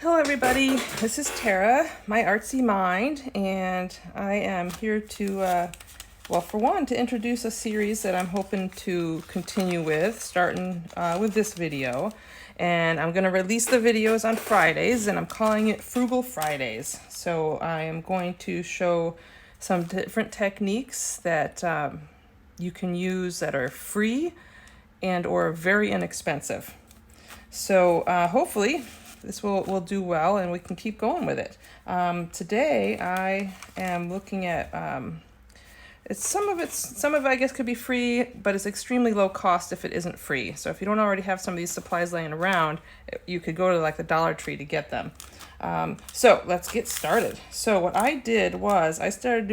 Hello everybody, this is Tara, my artsy mind, and I am here to, well, for one, to introduce a series that I'm hoping to continue with, starting with this video. And I'm going to release the videos on Fridays, and I'm calling it Frugal Fridays. So I am going to show some different techniques that you can use that are free and or very inexpensive. So hopefully this will do well and we can keep going with it. Today I am looking at some of it I guess could be free, but it's extremely low cost if it isn't free. So if you don't already have some of these supplies laying around, you could go to like the Dollar Tree to get them. So let's get started. So what I did was I started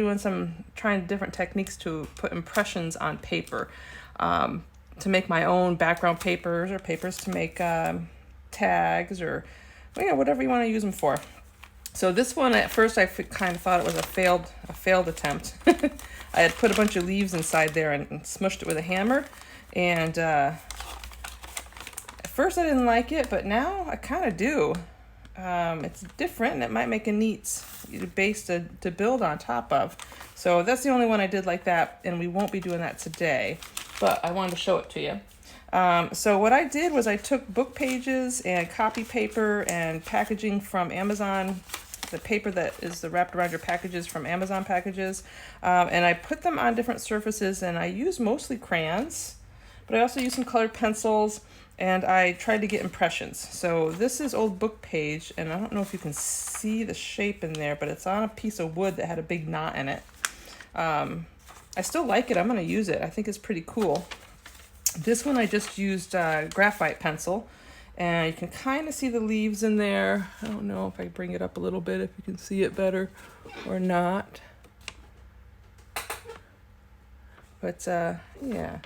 trying different techniques to put impressions on paper, to make my own background papers or papers to make tags or whatever you want to use them for. So this one, at first I kind of thought it was a failed attempt. I had put a bunch of leaves inside there and smushed it with a hammer, and at first I didn't like it, but now I kind of do. It's different and it might make a neat base to build on top of. So that's the only one I did like that, and we won't be doing that today, but I wanted to show it to you. So what I did was I took book pages and copy paper and packaging from Amazon, the paper that is the wrapped around your packages from Amazon packages, and I put them on different surfaces, and I used mostly crayons, but I also used some colored pencils, and I tried to get impressions. So this is old book page, and I don't know if you can see the shape in there, but it's on a piece of wood that had a big knot in it. I still like it. I'm going to use it. I think it's pretty cool. This one I just used graphite pencil, and you can kind of see the leaves in there. I don't know if I bring it up a little bit, if you can see it better or not. But yeah.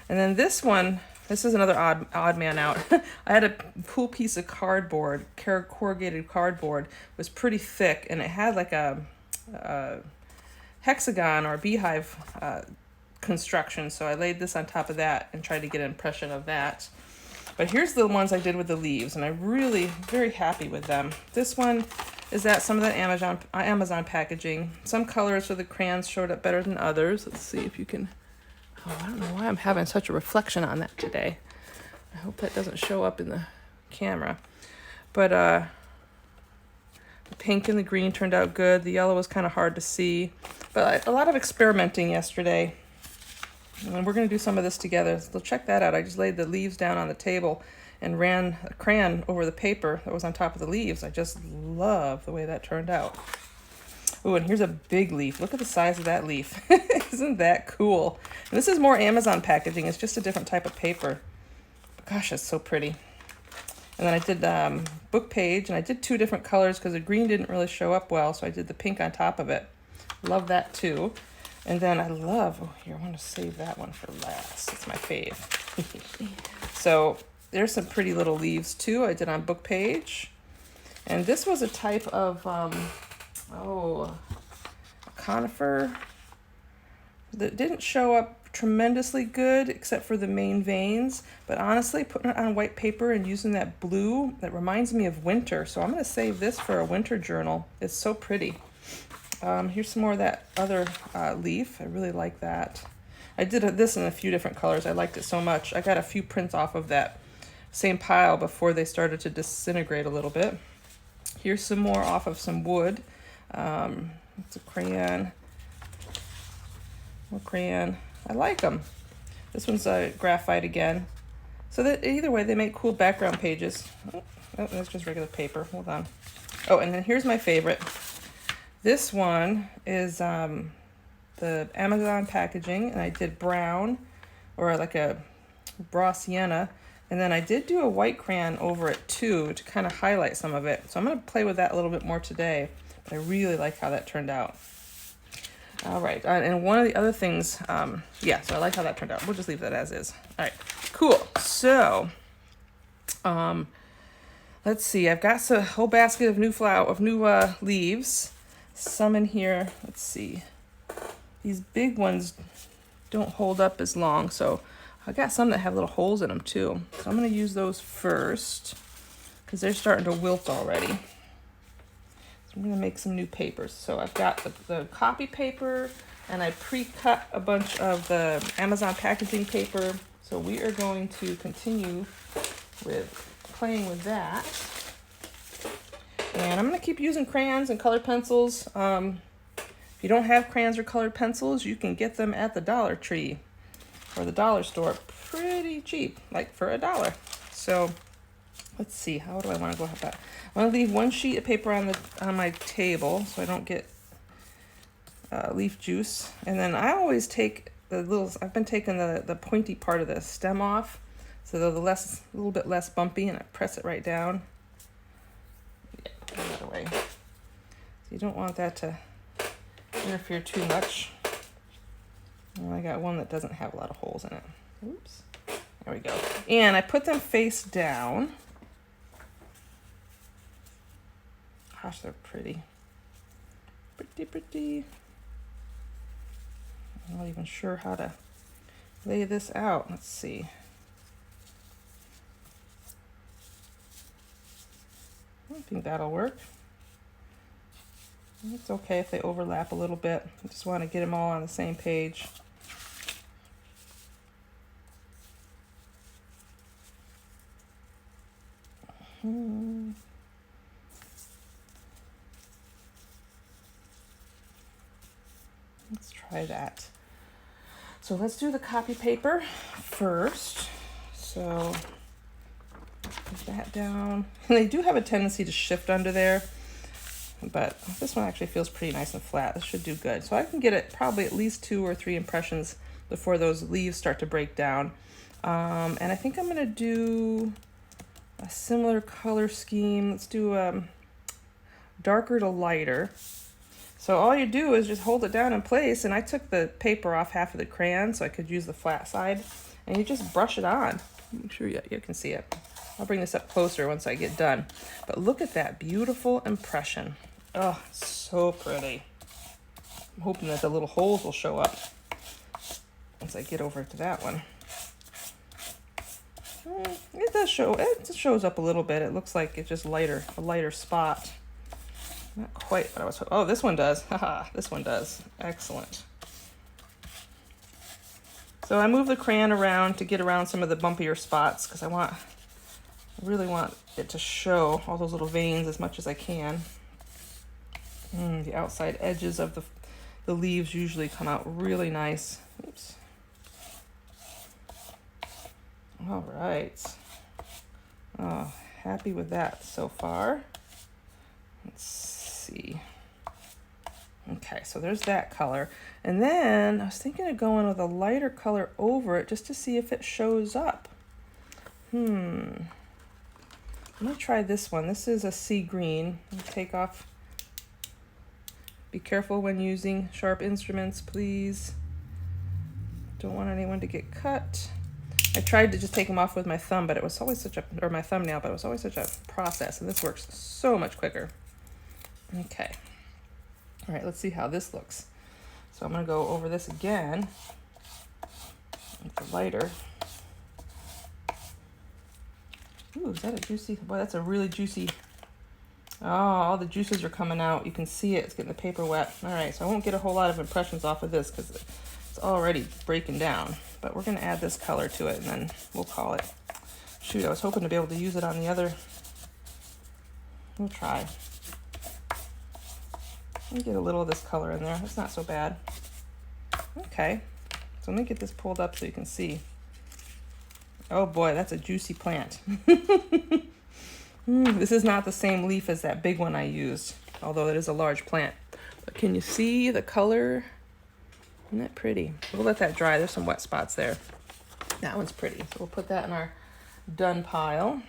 And then this one, this is another odd man out. I had a cool piece of cardboard, corrugated cardboard. It was pretty thick, and it had like a hexagon or beehive construction, so I laid this on top of that and tried to get an impression of that. But here's the ones I did with the leaves, and I'm really very happy with them. This one is some of that Amazon packaging. Some colors for the crayons showed up better than others. Let's see if you can. Oh, I don't know why I'm having such a reflection on that today. I hope that doesn't show up in the camera. But the pink and the green turned out good. The yellow was kind of hard to see. But a lot of experimenting yesterday. And we're going to do some of this together. So check that out. I just laid the leaves down on the table and ran a crayon over the paper that was on top of the leaves. I just love the way that turned out. Oh, and here's a big leaf. Look at the size of that leaf. Isn't that cool? And this is more Amazon packaging. It's just a different type of paper. But gosh, it's so pretty. And then I did book page, and I did two different colors because the green didn't really show up well, so I did the pink on top of it. Love that too. And then I want to save that one for last. It's my fave. So there's some pretty little leaves too I did on book page. And this was a type of, a conifer that didn't show up tremendously good except for the main veins. But honestly, putting it on white paper and using that blue, that reminds me of winter. So I'm going to save this for a winter journal. It's so pretty. Here's some more of that other leaf. I really like that. I did this in a few different colors. I liked it so much. I got a few prints off of that same pile before they started to disintegrate a little bit. Here's some more off of some wood. It's a crayon. More crayon. I like them. This one's a graphite again. So that either way, they make cool background pages. Oh, that's just regular paper. Hold on. Oh, and then here's my favorite. This one is the Amazon packaging, and I did brown, or like a raw sienna, and then I did do a white crayon over it too to kind of highlight some of it. So I'm going to play with that a little bit more today, but I really like how that turned out. All right, and one of the other things, so I like how that turned out. We'll just leave that as is. All right, cool. So, let's see. I've got a whole basket of new leaves. Some in here, let's see. These big ones don't hold up as long, so I got some that have little holes in them too. So I'm going to use those first. because they're starting to wilt already. So I'm gonna make some new papers. So I've got the copy paper, and I pre-cut a bunch of the Amazon packaging paper. So we are going to continue with playing with that. And I'm gonna keep using crayons and colored pencils. If you don't have crayons or colored pencils, you can get them at the Dollar Tree or the dollar store pretty cheap, like for $1. So let's see, how do I want to go about that? I'm going to leave one sheet of paper on my table so I don't get leaf juice. And then I always take I've been taking the pointy part of the stem off, so they're a little bit less bumpy, and I press it right down. Yeah, put that away. So you don't want that to interfere too much. And I got one that doesn't have a lot of holes in it. Oops. There we go. And I put them face down. Gosh, they're pretty. Pretty, pretty. I'm not even sure how to lay this out. Let's see. I think that'll work. It's okay if they overlap a little bit. I just want to get them all on the same page. Let's try that. So let's do the copy paper first. So put that down. And they do have a tendency to shift under there, but this one actually feels pretty nice and flat. This should do good. So I can get it probably at least 2 or 3 impressions before those leaves start to break down. And I think I'm gonna do a similar color scheme. Let's do darker to lighter. So all you do is just hold it down in place, and I took the paper off half of the crayon so I could use the flat side, and you just brush it on. Make sure you can see it. I'll bring this up closer once I get done. But look at that beautiful impression. Oh, so pretty. I'm hoping that the little holes will show up once I get over to that one. It does show, it shows up a little bit. It looks like it's just a lighter spot. Not quite what I was hoping. Oh, this one does. Haha, this one does. Excellent. So I move the crayon around to get around some of the bumpier spots because I really want it to show all those little veins as much as I can. The outside edges of the leaves usually come out really nice. Oops. All right. Oh, happy with that so far. Let's see. Okay, so there's that color. And then I was thinking of going with a lighter color over it just to see if it shows up. I'm gonna try this one. This is a sea green. Take off. Be careful when using sharp instruments, please. Don't want anyone to get cut. I tried to just take them off with my thumb, but it was always or my thumbnail, but it was always such a process, and this works so much quicker. Okay. All right, let's see how this looks. So I'm gonna go over this again with the lighter. Ooh, is that a juicy? Boy, that's a really juicy. Oh, all the juices are coming out. You can see it. It's getting the paper wet. All right, so I won't get a whole lot of impressions off of this because it's already breaking down. But we're going to add this color to it, and then we'll call it. Shoot, I was hoping to be able to use it on the other. We'll try. Let me get a little of this color in there. That's not so bad. Okay, so let me get this pulled up so you can see. Oh boy, that's a juicy plant. This is not the same leaf as that big one I used, although it is a large plant. But can you see the color? Isn't that pretty? We'll let that dry. There's some wet spots there. That one's pretty. So we'll put that in our done pile.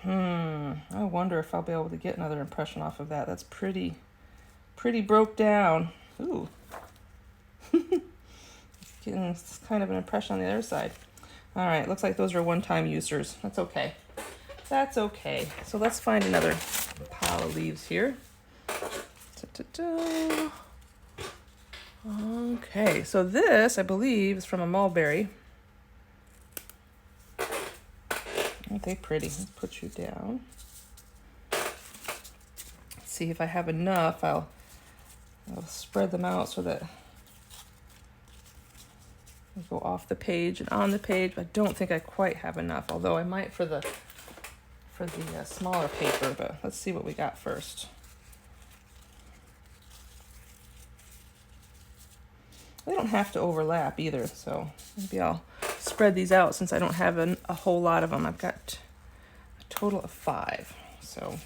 I wonder if I'll be able to get another impression off of that. That's pretty broke down. Ooh. Getting kind of an impression on the other side. All right, looks like those are one-time users. That's okay. That's okay. So let's find another pile of leaves here. Ta-ta-ta. Okay, so this, I believe, is from a mulberry. they pretty? Let's put you down. See if I have enough. I'll spread them out so that they go off the page and on the page. I don't think I quite have enough, although I might for the smaller paper, but let's see what we got first. They don't have to overlap either, so maybe I'll spread these out since I don't have a whole lot of them. I've got a total of 5, so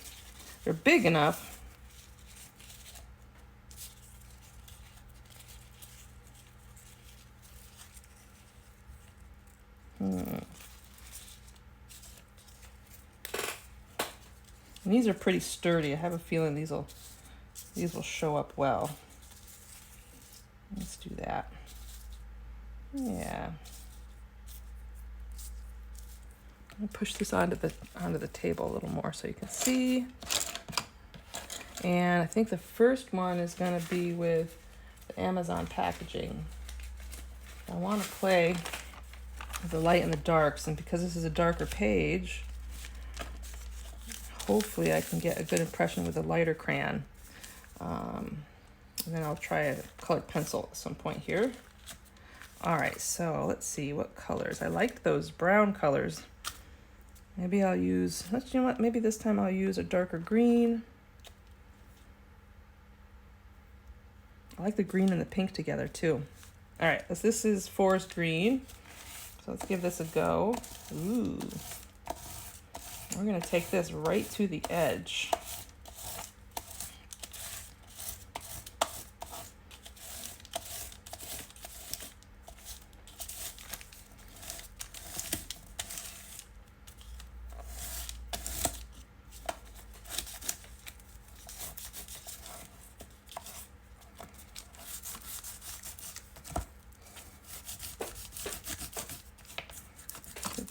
they're big enough. And these are pretty sturdy. I have a feeling these will show up well. Let's do that. Yeah. I'll push this onto the table a little more so you can see. And I think the first one is going to be with the Amazon packaging. I want to play with the light and the darks, and because this is a darker page, hopefully I can get a good impression with a lighter crayon. And then I'll try a colored pencil at some point here. All right, so let's see what colors. I like those brown colors. Maybe I'll use, you know what, maybe this time I'll use a darker green. I like the green and the pink together too. All right, this is forest green. So let's give this a go. Ooh. We're gonna take this right to the edge.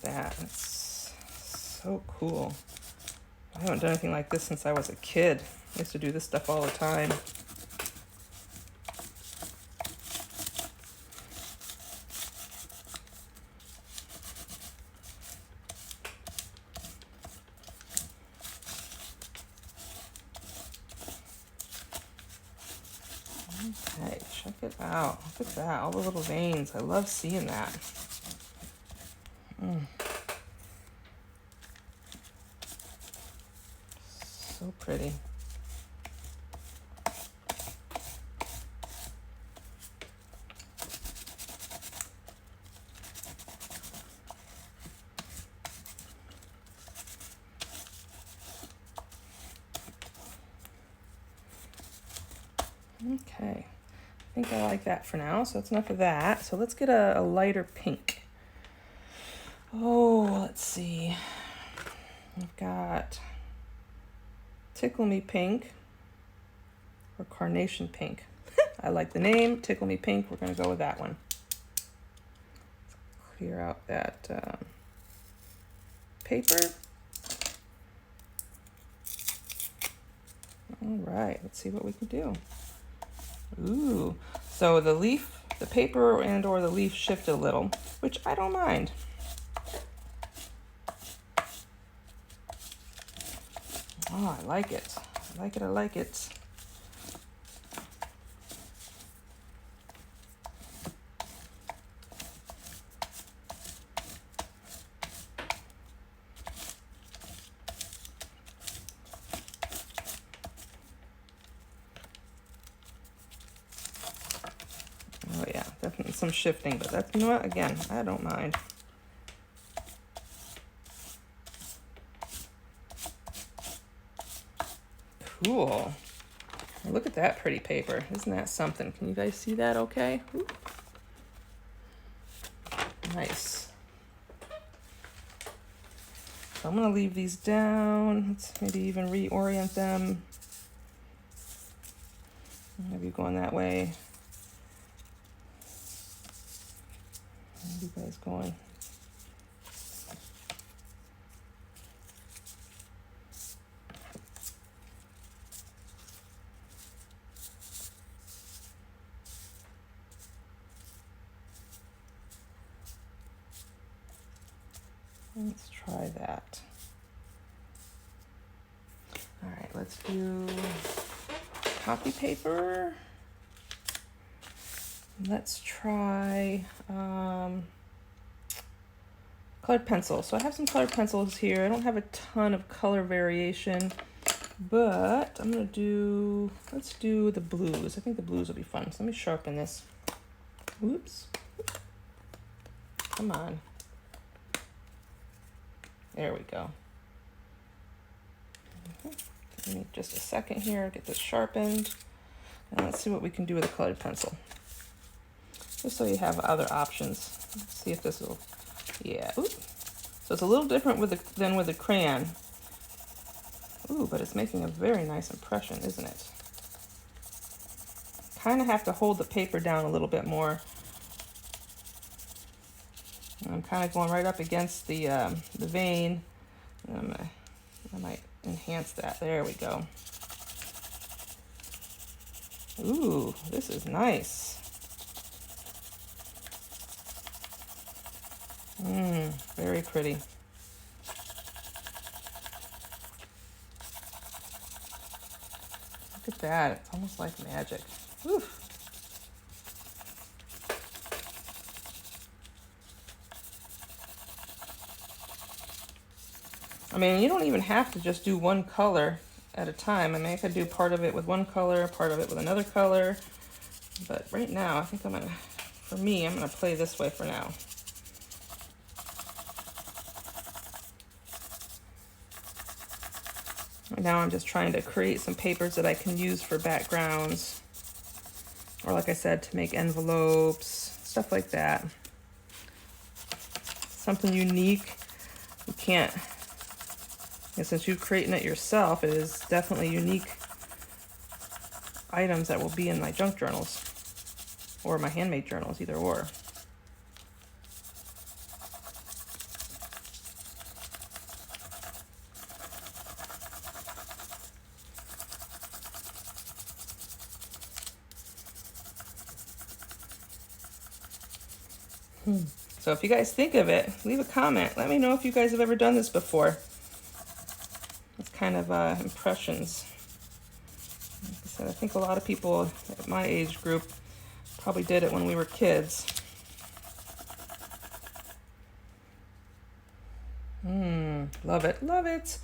That's so cool. I haven't done anything like this since I was a kid. I used to do this stuff all the time. Okay, check it out. Look at that, all the little veins. I love seeing that. So pretty. Okay, I think I like that for now, so that's enough of that. So let's get a lighter pink. Oh, let's see. I've got Tickle Me Pink or Carnation Pink. I like the name, Tickle Me Pink. We're going to go with that one. Let's clear out that paper. All right, let's see what we can do. Ooh, so the leaf, the paper and or the leaf shifted a little, which I don't mind. Oh, I like it. I like it, I like it. Oh yeah, definitely some shifting, but that's, you know what, again, I don't mind. Cool. Look at that pretty paper. Isn't that something? Can you guys see that okay? Ooh. Nice. So I'm gonna leave these down. Let's maybe even reorient them. Maybe going that way. You guys going? Let's try that. All right, let's do copy paper. Let's try colored pencil. So I have some colored pencils here. I don't have a ton of color variation, but I'm gonna do, let's do the blues. I think the blues will be fun. So let me sharpen this. Whoops. Come on. There we go. Give me just a second here, get this sharpened. And let's see what we can do with a colored pencil. Just so you have other options. Let's see if this will, yeah. Ooh. So it's a little different than with a crayon. Ooh, but it's making a very nice impression, isn't it? Kind of have to hold the paper down a little bit more. And I'm kind of going right up against the vein. And I might enhance that. There we go. Ooh, this is nice. Very pretty. Look at that. It's almost like magic. Oof. I mean, you don't even have to just do one color at a time. I mean, I could do part of it with one color, part of it with another color. But right now, I think I'm gonna play this way for now. Right now I'm just trying to create some papers that I can use for backgrounds. Or like I said, to make envelopes, stuff like that. Something unique. You can't, since you're creating it yourself, it is definitely unique items that will be in my junk journals or my handmade journals, either or. So if you guys think of it, leave a comment. Let me know if you guys have ever done this before. It's kind of impressions. Like I said, I think a lot of people at my age group probably did it when we were kids. Love it, love it.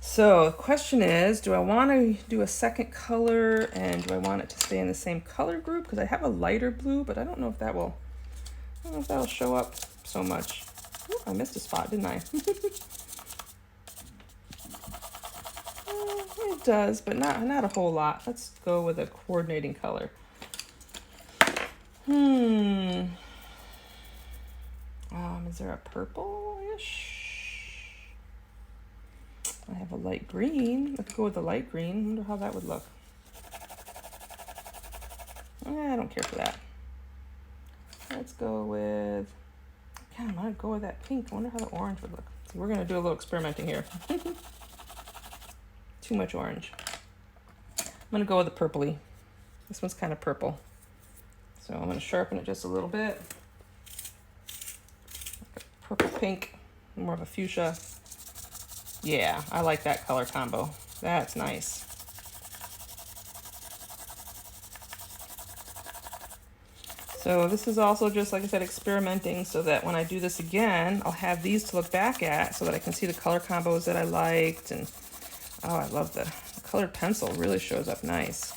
So the question is, do I want to do a second color, and do I want it to stay in the same color group? Because I have a lighter blue, but I don't know if that'll show up so much. Ooh, I missed a spot, didn't I? It does, but not a whole lot. Let's go with a coordinating color. Is there a purple-ish? I have a light green. Let's go with the light green. I wonder how that would look. I don't care for that. Let's go with, I might go with that pink. I wonder how the orange would look. So we're gonna do a little experimenting here. Too much orange. I'm gonna go with the purpley. This one's kind of purple. So I'm gonna sharpen it just a little bit. Like a purple pink, more of a fuchsia. Yeah, I like that color combo. That's nice. So this is also just, like I said, experimenting, so that when I do this again, I'll have these to look back at so that I can see the color combos that I liked. And oh, I love the colored pencil, really shows up nice.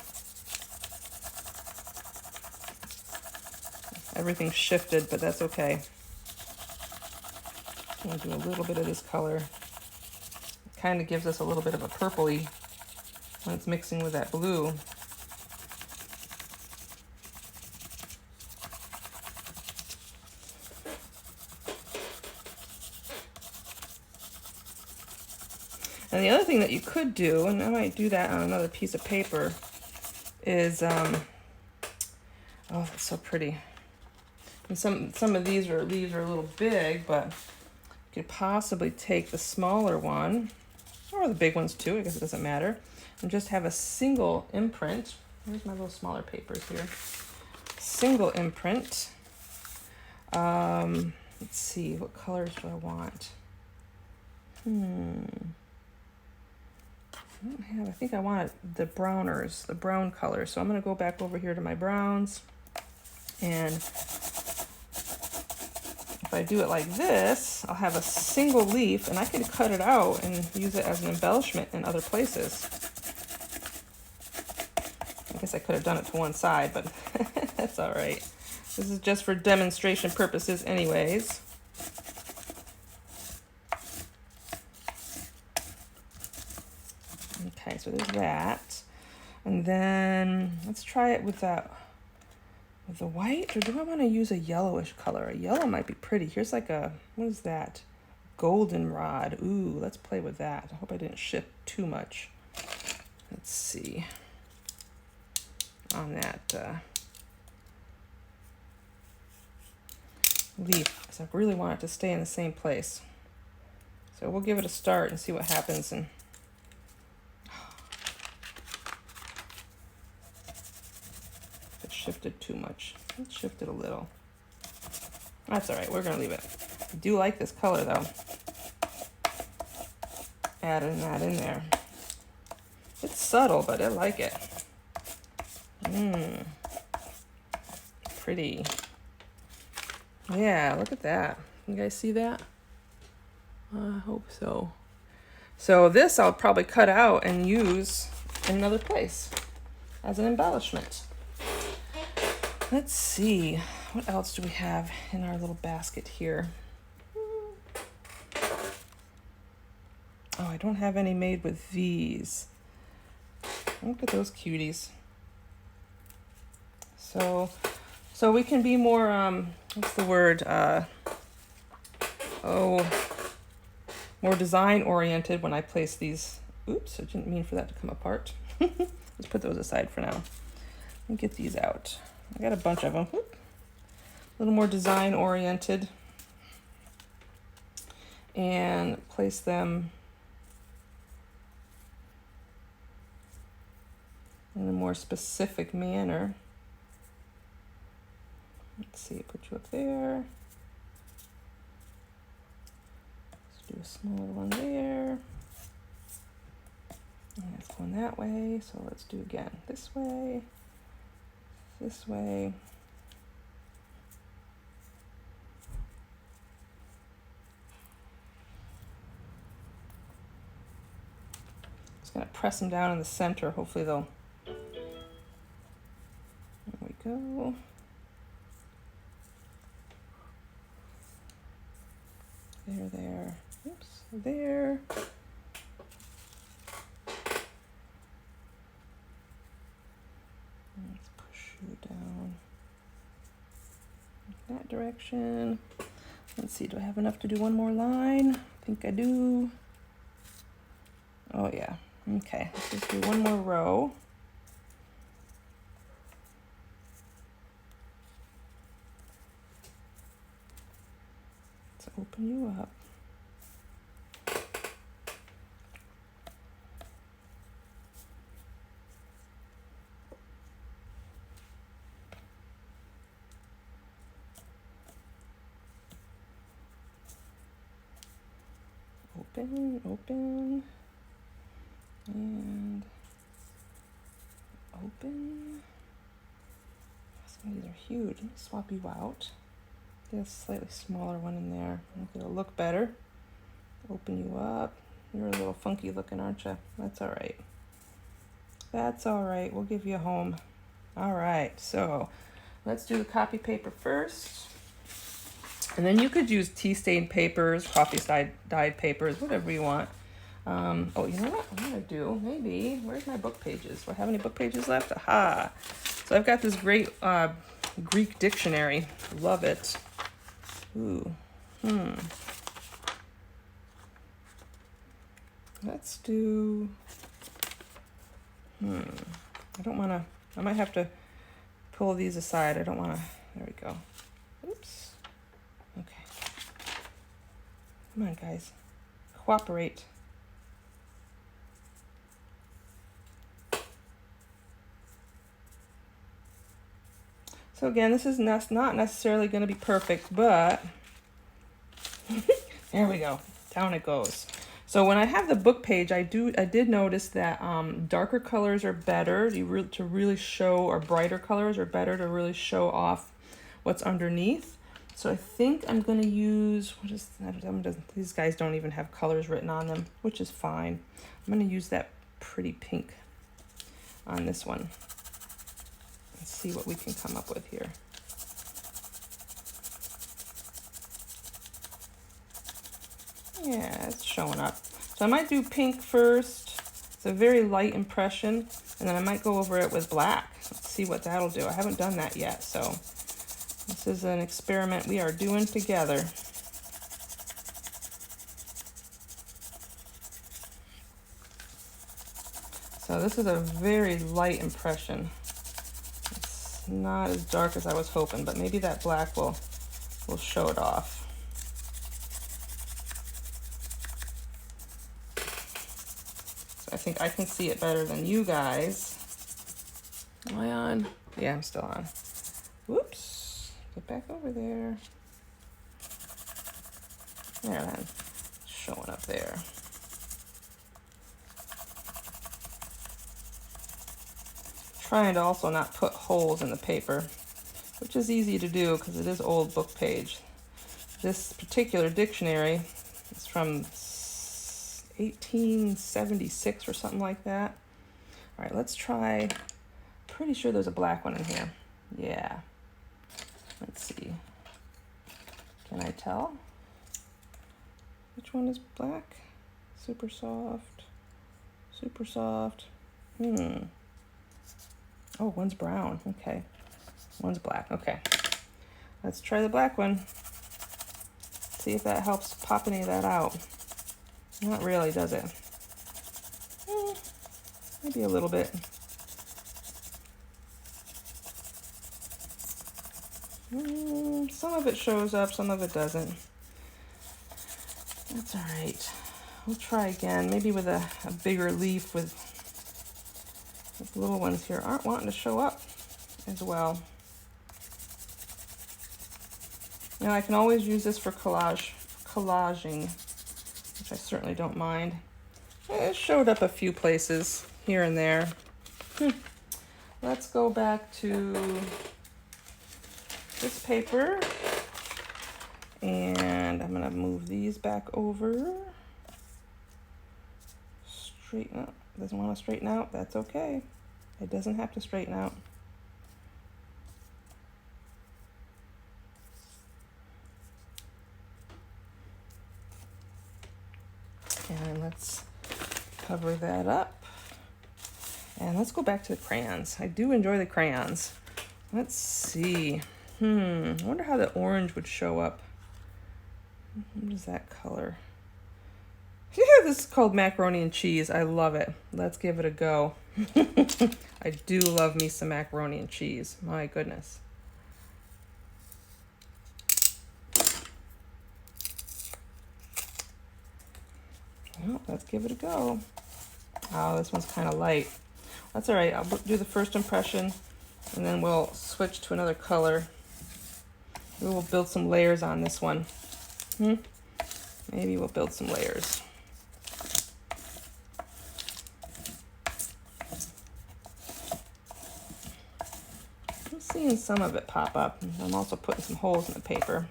Everything's shifted, but that's okay. I'm gonna do a little bit of this color. It kind of gives us a little bit of a purpley when it's mixing with that blue. And the other thing that you could do, and I might do that on another piece of paper, is, oh, that's so pretty. And some of these leaves are a little big, but you could possibly take the smaller one, or the big ones too, I guess it doesn't matter, and just have a single imprint. Here's my little smaller papers here. Single imprint. Let's see, what colors do I want? I think I want the browners, the brown color. So I'm going to go back over here to my browns. And if I do it like this, I'll have a single leaf, and I can cut it out and use it as an embellishment in other places. I guess I could have done it to one side, but that's all right. This is just for demonstration purposes anyways. Okay, so there's that. And then let's try it with that, with the white, or do I want to use a yellowish color? A yellow might be pretty. Here's like a, what is that? Goldenrod. Ooh, let's play with that. I hope I didn't shift too much. Let's see. On that leaf, because I really want it to stay in the same place. So we'll give it a start and see what happens. And if it shifted too much, let's shift it a little. That's all right, we're gonna leave it. I do like this color though. Adding that in there. It's subtle, but I like it. Pretty. Yeah, look at that. You guys see that? I hope so. So this I'll probably cut out and use in another place as an embellishment. Let's see. What else do we have in our little basket here? Oh, I don't have any made with these. Look at those cuties. So we can be more, what's the word? More design oriented when I place these. Oops, I didn't mean for that to come apart. Let's put those aside for now. Let me get these out. I got a bunch of them. Whoop. A little more design oriented. And place them in a more specific manner. Let's see, put you up there. Let's do a smaller one there. And it's going that way, so let's do again this way, this way. Just gonna press them down in the center. Hopefully they'll, there we go. There, oops, there. Let's push you down that direction. Let's see, do I have enough to do one more line? I think I do. Oh yeah, okay, let's just do one more row. Open you up. Open, open, and open. Some of these are huge. Let me swap you out. There's a slightly smaller one in there. It'll look better. Open you up. You're a little funky looking, aren't you? That's all right. That's all right. We'll give you a home. All right. So let's do the copy paper first. And then you could use tea-stained papers, coffee-dyed papers, whatever you want. Oh, you know what I'm going to do? Maybe. Where's my book pages? Do I have any book pages left? Aha. So I've got this great Greek dictionary. Love it. Ooh. Let's do, I don't want to, I might have to pull these aside. I don't want to, there we go. Oops. Okay. Come on, guys. Cooperate. So again, this is not necessarily going to be perfect, but there we go. Down it goes. So when I have the book page, I did notice that darker colors are better to really show, or brighter colors are better to really show off what's underneath. So I think I'm going to use, what is that? These guys don't even have colors written on them, which is fine. I'm going to use that pretty pink on this one. Let's see what we can come up with here. Yeah, it's showing up. So I might do pink first. It's a very light impression, and then I might go over it with black. Let's see what that'll do. I haven't done that yet, so this is an experiment we are doing together. So this is a very light impression. It's not as dark as I was hoping, but maybe that black will show it off. So I think I can see it better than you guys. Am I on? Yeah, I'm still on. Whoops. Get back over there. There then. Showing up there. Trying to also not put holes in the paper, which is easy to do because it is old book page. This particular dictionary is from 1876 or something like that. All right, let's try. Pretty sure there's a black one in here. Yeah. Let's see. Can I tell? Which one is black? Super soft. Super soft. Oh, one's brown. Okay. One's black. Okay. Let's try the black one. See if that helps pop any of that out. Not really, does it? Maybe a little bit. Some of it shows up, some of it doesn't. That's all right. We'll try again, maybe with a bigger leaf with the little ones here aren't wanting to show up as well. Now I can always use this for collaging, which I certainly don't mind. It showed up a few places here and there. Let's go back to this paper, and I'm gonna move these back over. Straighten up. Doesn't want to straighten out. That's okay. It doesn't have to straighten out. And let's cover that up. And let's go back to the crayons. I do enjoy the crayons. Let's see. I wonder how the orange would show up. What is that color? Yeah, this is called macaroni and cheese. I love it. Let's give it a go. I do love me some macaroni and cheese. My goodness. Well, let's give it a go. Oh, this one's kind of light. That's all right. I'll do the first impression, and then we'll switch to another color. Maybe we'll build some layers on this one. Maybe we'll build some layers. I'm seeing some of it pop up. I'm also putting some holes in the paper.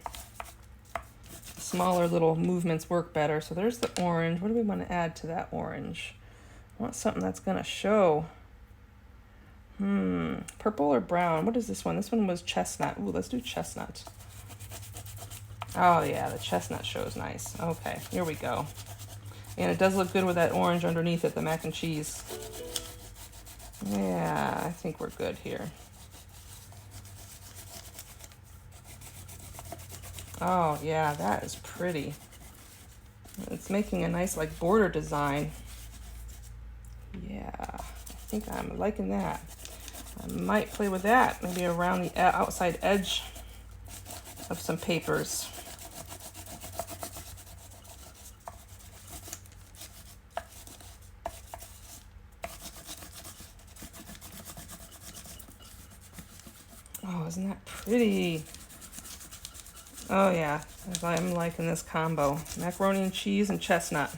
Smaller little movements work better. So there's the orange. What do we want to add to that orange? I want something that's going to show. Purple or brown? What is this one? This one was chestnut. Ooh, let's do chestnut. Oh yeah, the chestnut shows nice. Okay, here we go. And it does look good with that orange underneath it, the mac and cheese. Yeah, I think we're good here. Oh yeah, that is pretty. It's making a nice like border design. Yeah, I think I'm liking that. I might play with that, maybe around the outside edge of some papers. Oh, isn't that pretty? Oh yeah, I'm liking this combo. Macaroni and cheese and chestnut.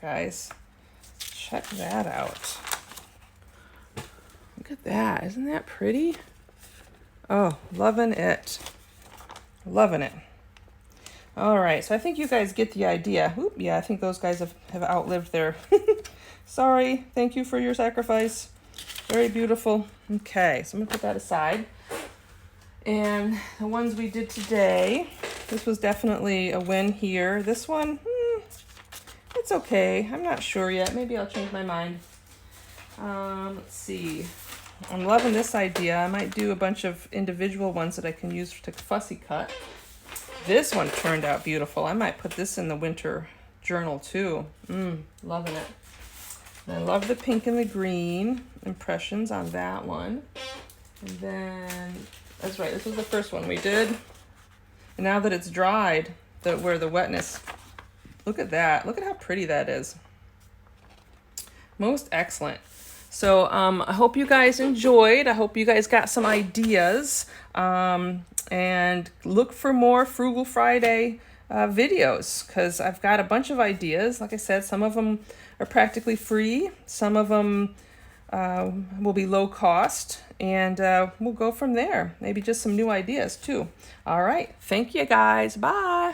guys. Check that out. Look at that. Isn't that pretty? Oh, loving it. Loving it. All right, so I think you guys get the idea. Oop, yeah, I think those guys have outlived their... Sorry, thank you for your sacrifice. Very beautiful. Okay, so I'm gonna put that aside. And the ones we did today, this was definitely a win here. This one, it's okay. I'm not sure yet. Maybe I'll change my mind. Let's see. I'm loving this idea. I might do a bunch of individual ones that I can use to fussy cut. This one turned out beautiful. I might put this in the winter journal too. Loving it. And I love the pink and the green impressions on that one. And then, that's right, this was the first one we did. And now that it's dried, where the wetness, look at that. Look at how pretty that is. Most excellent. So I hope you guys enjoyed. I hope you guys got some ideas. And look for more Frugal Friday videos, because I've got a bunch of ideas. Like I said, some of them are practically free. Some of them will be low cost, and we'll go from there. Maybe just some new ideas too. All right. Thank you guys. Bye.